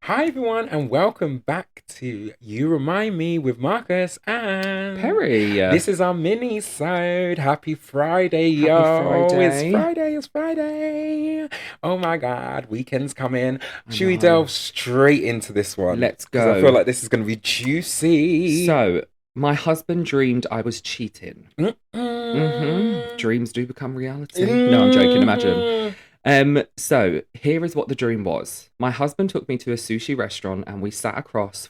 Hi everyone, and welcome back to You Remind Me with Marcus and Perry, this is our mini-sode. Happy Friday, happy yo! It's Friday. Friday, it's Friday. Oh my God, weekend's coming. I Should we know. delve straight into this one? Let's Because I feel go. like this is going to be juicy. So, my husband dreamed I was cheating. Mm-mm. Dreams do become reality. No, I'm joking. Imagine. Mm-mm. So here is what the dream was. My husband took me to a sushi restaurant and we sat across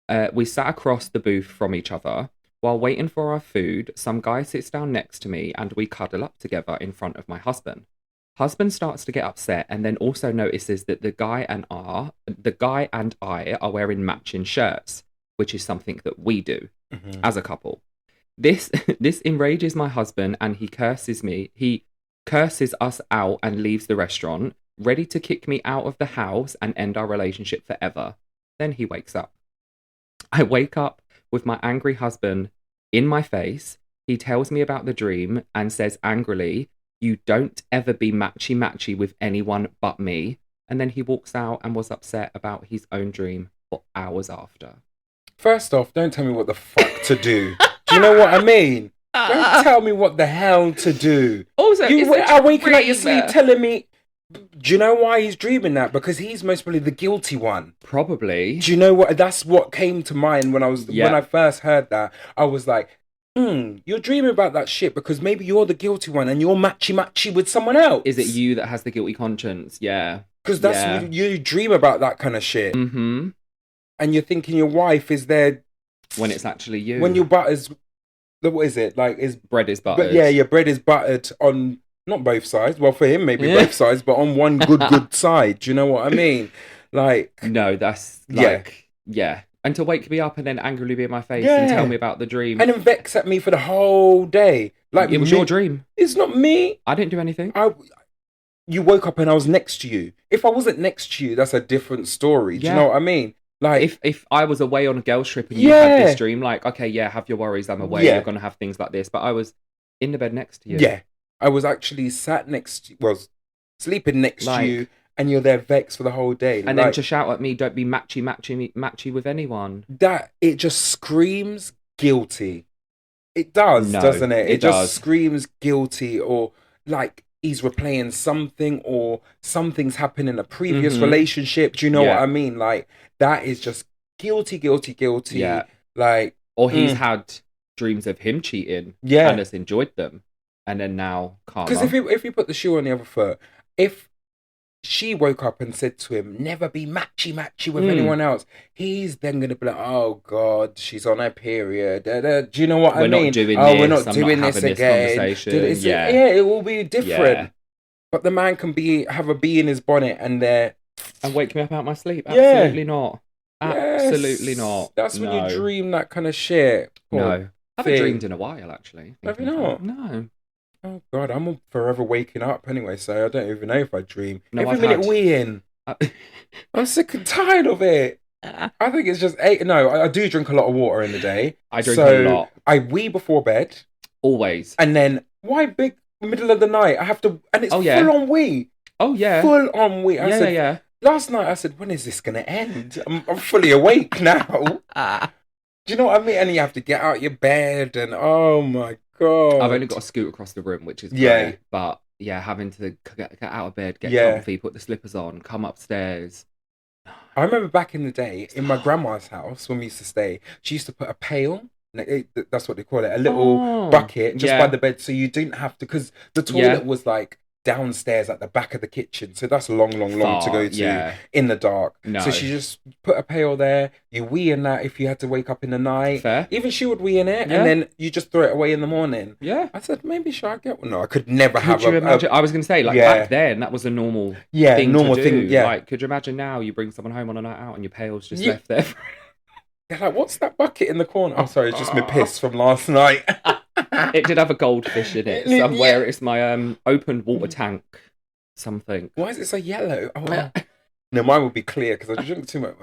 the booth from each other. While waiting for our food, some guy sits down next to me and we cuddle up together in front of my husband. Husband starts to get upset and then also notices that the guy and I are wearing matching shirts, which is something that we do Mhm. as a couple. This this enrages my husband and he curses me. He curses us out and leaves the restaurant, ready to kick me out of the house and end our relationship forever. Then he wakes up. I wake up with my angry husband in my face. He tells me about the dream and says angrily, "You don't ever be matchy matchy with anyone but me." And then he walks out and was upset about his own dream for hours after. First off, don't tell me what the fuck to do. Do you know what I mean? Don't tell me what the hell to do. Also, it's You a are waking up your sleep dream. telling me. Do you know why he's dreaming that? Because he's most probably the guilty one. Probably. Do you know what? That's what came to mind when Yeah. I first heard that. I was like, you're dreaming about that shit because maybe you're the guilty one and you're matchy matchy with someone Is it else. you that has the guilty conscience? Yeah. Because that's Yeah. you dream about that kind of shit, Mm-hmm. and you're thinking your wife is there When it's actually when you. your butter's. What is it like? Is Bread is But yeah, buttered. your bread is buttered on not both sides. Well, for him, maybe Yeah. both sides, but on one good side. Do you know what I mean? Like, No, that's yeah, like, yeah. And to wake me up and then angrily be in my face and tell yeah, me about the dream. and then vex at me for the whole day. Like, It was your dream. it's not me. I didn't do anything. You woke up and I was next to you. If I wasn't next to you, that's a different story. Do you know Yeah. what I mean? Like, If I was away on a girls trip and you had this yeah, dream, like, okay, yeah, have your worries, I'm away, you're yeah, gonna have things like this. But I was in the bed next to you. yeah. I was actually sat next to, well, sleeping next to you, Like, and you're there vexed for the whole day. and then Like, to shout at me, don't be matchy with anyone. that it just screams guilty. It does, No, doesn't it? it It just does. screams guilty, or like he's replaying something, or something's happened in a previous Mm-hmm. relationship. Do you know what Yeah. I mean? Like that is just guilty, guilty, guilty. Yeah. Like, Or he's mm, had dreams of him cheating and yeah. has enjoyed them. And then now Because karma. if you put the shoe on the other foot, if she woke up and said to him, "Never be matchy matchy with Mm, anyone else," he's then gonna be like, "Oh God, she's on her period." Da, da. Do you know what I we're not mean? doing Oh, we're this. not I'm not doing this having this again. conversation. Yeah. Yeah, it will be Yeah. different. But the man can have a bee in his bonnet, and they're And wake me up out my sleep. yeah, Absolutely not. Absolutely yes. not. That's when you No. dream that kind of shit. Poor No. I haven't dreamed thing. in a while, actually. Have you Thinking of it. not? No. Oh God, I'm forever waking up anyway, so I don't even know if I dream. No, Every I've minute had. weeing. I- I'm sick and tired of it. I think it's just eight. No, I do drink a lot of water in the day. I drink a So lot. I wee before bed, Always. and then why big middle of the night? I have to, and it's Oh, yeah. full on wee, Oh, yeah. full on wee. I Yeah, said yeah. last night. I said, when is this gonna end? I'm fully awake now. Do you know what I mean? And you have to get out your bed, and oh my God, I've only got to scoot across the room, which is Yeah. great. But yeah, having to get out of bed, get Yeah. comfy, put the slippers on, come upstairs. I remember back in the day in my grandma's house when we used to stay, she used to put a pail. That's what they call it, a little Oh, bucket just by yeah. the bed, so you didn't have to. Because the Yeah. toilet was like downstairs at the back of the kitchen, so that's long, long, long to go Far, to yeah. in the dark. No. So she just put a pail there. You wee in that if you had to wake up in the night. Fair. Even she would wee in it, Yeah. and then you just throw it away in the morning. Yeah. I said maybe should I get one? No, I could never Could have you imagine? I was going to say, like, yeah. back then, that was a normal Yeah, thing normal to do. thing. Yeah, Like, could you imagine now you bring someone home on a night out and your pail's just Yeah. left there? they're like, what's that bucket in the corner? Oh, sorry, it's just my piss from last night. It did have a goldfish in it Yeah. somewhere. It's my opened water tank, something. Why is it so yellow? No, mine would be clear because I drink too much.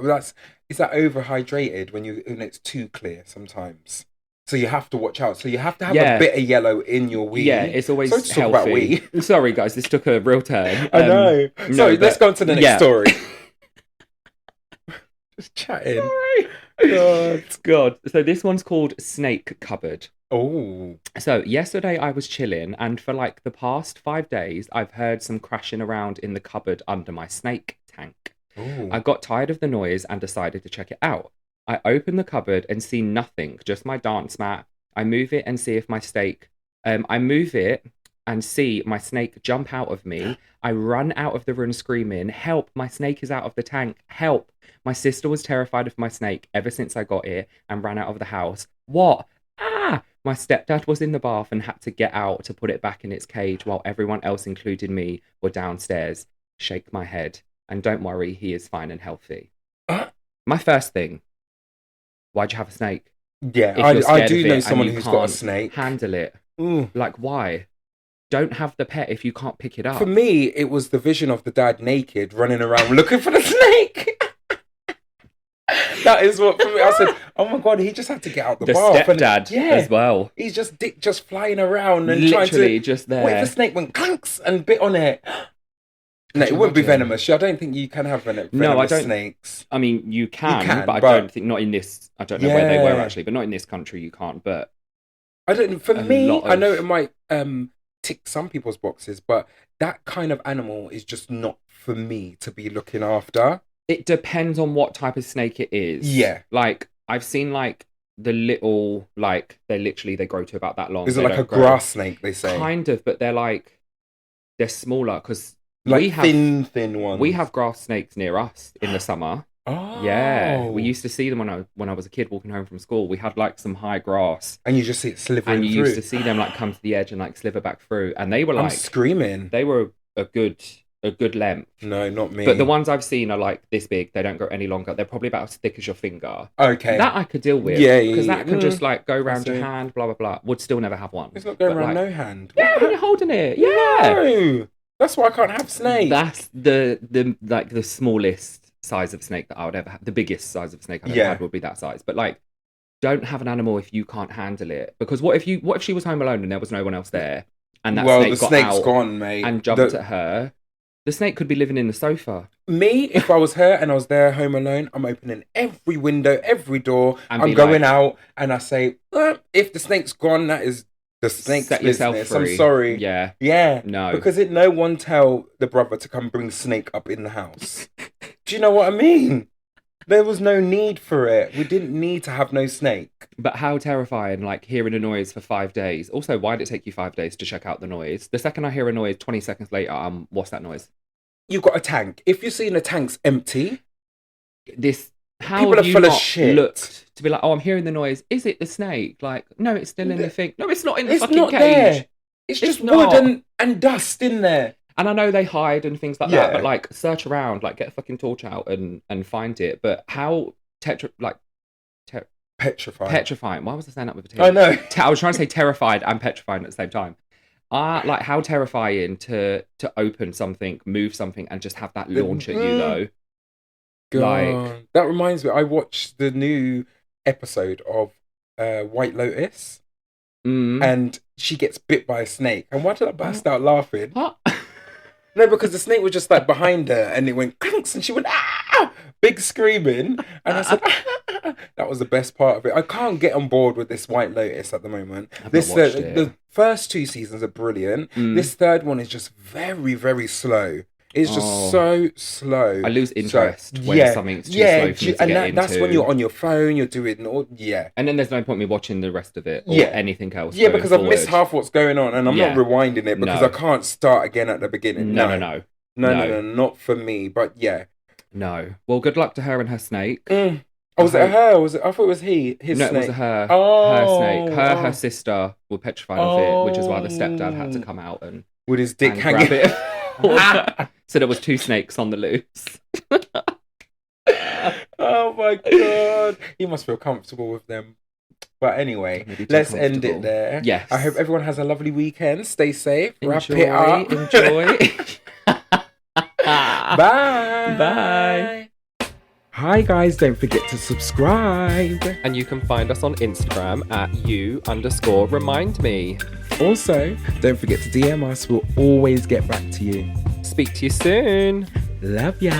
Is that overhydrated when it's too clear sometimes? So you have to watch out. So you have to have Yeah. a bit of yellow in your wee. Yeah, it's always Sorry to talk about healthy. wee. Sorry, guys, this took a real turn. I know. No, Sorry, let's but go on to the next yeah. story. Just chatting. Sorry. God. So this one's called Snake Cupboard. Oh. So yesterday I was chilling, and for like the past 5 days, I've heard some crashing around in the cupboard under my snake tank. Ooh. I got tired of the noise and decided to check it out. I open the cupboard and see nothing, just my dance mat. I move it and see if my snake. I move it and see my snake jump out of me. I run out of the room screaming, "Help! My snake is out of the tank! Help!" My sister was terrified of my snake ever since I got it and ran out of the house. What? Ah! My stepdad was in the bath and had to get out to put it back in its cage while everyone else, including me, were downstairs. Shake my head. And don't worry, he is fine and healthy. My first thing, why'd you have a snake? Yeah, I do know someone who's got a snake. Handle it. Ooh. Like, why? Don't have the pet if you can't pick it up. For me, it was the vision of the dad naked running around looking for the snake. That is what, for me, I said, oh my God, he just had to get out the bath. The stepdad as well. He's just flying around and literally trying to... just there. What if the snake went clanks and bit on it? No, it wouldn't be venomous. I don't think you can have venomous snakes. I mean, you can, but I don't think, not in this, I don't know where they were actually, but not in this country you can't, but... I don't, for me, I know it might tick some people's boxes, but that kind of animal is just not for me to be looking after. It depends on what type of snake it is. Yeah. Like, I've seen, like, the little, like, they grow to about that long. Is it like a grass snake, they say? Kind of, but they're smaller, because... Like thin ones. We have grass snakes near us in the summer. Oh. Yeah. We used to see them when I was a kid walking home from school. We had like some high grass. And you just see it slithering through. And you through. used to see them like come to the edge and like slither back through. And they were like... I'm screaming. They were a good length. No, not me. But the ones I've seen are like this big. They don't grow any longer. They're probably about as thick as your finger. Okay. That I could deal with. Yeah. Because that can just like go around your hand, blah, blah, blah. Would still never have one. It's not going around no hand. Yeah, when you're holding it. Yeah. No. That's why I can't have snakes. That's the smallest size of snake that I would ever have. The biggest size of snake I've ever had would be that size. But like, don't have an animal if you can't handle it. Because what if she was home alone and there was no one else there, and that snake got out gone, mate, and jumped at her? The snake could be living in the sofa. Me, if I was her and I was there home alone, I'm opening every window, every door. I'm going out and I say, if the snake's gone, that is the snake's set yourself business. Free. I'm sorry. Yeah. Yeah. No. Because no one tell the brother to come bring snake up in the house. Do you know what I mean? There was no need for it. We didn't need to have no snake. But how terrifying, like hearing a noise for 5 days. Also, why did it take you 5 days to check out the noise? The second I hear a noise, 20 seconds later, what's that noise? You've got a tank. If you're seeing the tank's empty... How people have are you full not of shit. Looked to be like, oh, I'm hearing the noise. Is it the snake? Like, no, it's still in the thing. No, it's not in the it's fucking not cage. There. It's just wood and dust in there. And I know they hide and things like that, but like search around, like get a fucking torch out and find it. But how petrifying. Why was I saying that with a T? I know. I was trying to say terrified and petrifying at the same time. Like how terrifying to open something, move something, and just have that launch at you though. God. Like, that reminds me, I watched the new episode of White Lotus, and she gets bit by a snake. And why did I burst out laughing? What? No, because the snake was just like behind her, and it went clanks, and she went big screaming, and I said that was the best part of it. I can't get on board with this White Lotus at the moment. The first 2 seasons are brilliant. This third one is just very, very slow. It's just so slow. I lose interest when something's too slow for me to get into. That's when you're on your phone, you're doing and then there's no point me watching the rest of it or anything else. Yeah, because I've missed half what's going on, and I'm not rewinding it because I can't start again at the beginning. No, not for me. But no. Well, good luck to her and her snake. Oh, was it her? I thought it was his snake. No, it was her. Her snake. Her sister were petrified of it, which is why the stepdad had to come out and with his dick hanging. Grab it. So there was 2 snakes on the loose. Oh my God. He must feel comfortable with them. But anyway, let's end it there. Yes. I hope everyone has a lovely weekend. Stay safe. Wrap it up. Enjoy. Bye. Bye. Hi guys, don't forget to subscribe. And you can find us on Instagram at @you_remind_me. Also, don't forget to DM us. We'll always get back to you. Speak to you soon. Love ya.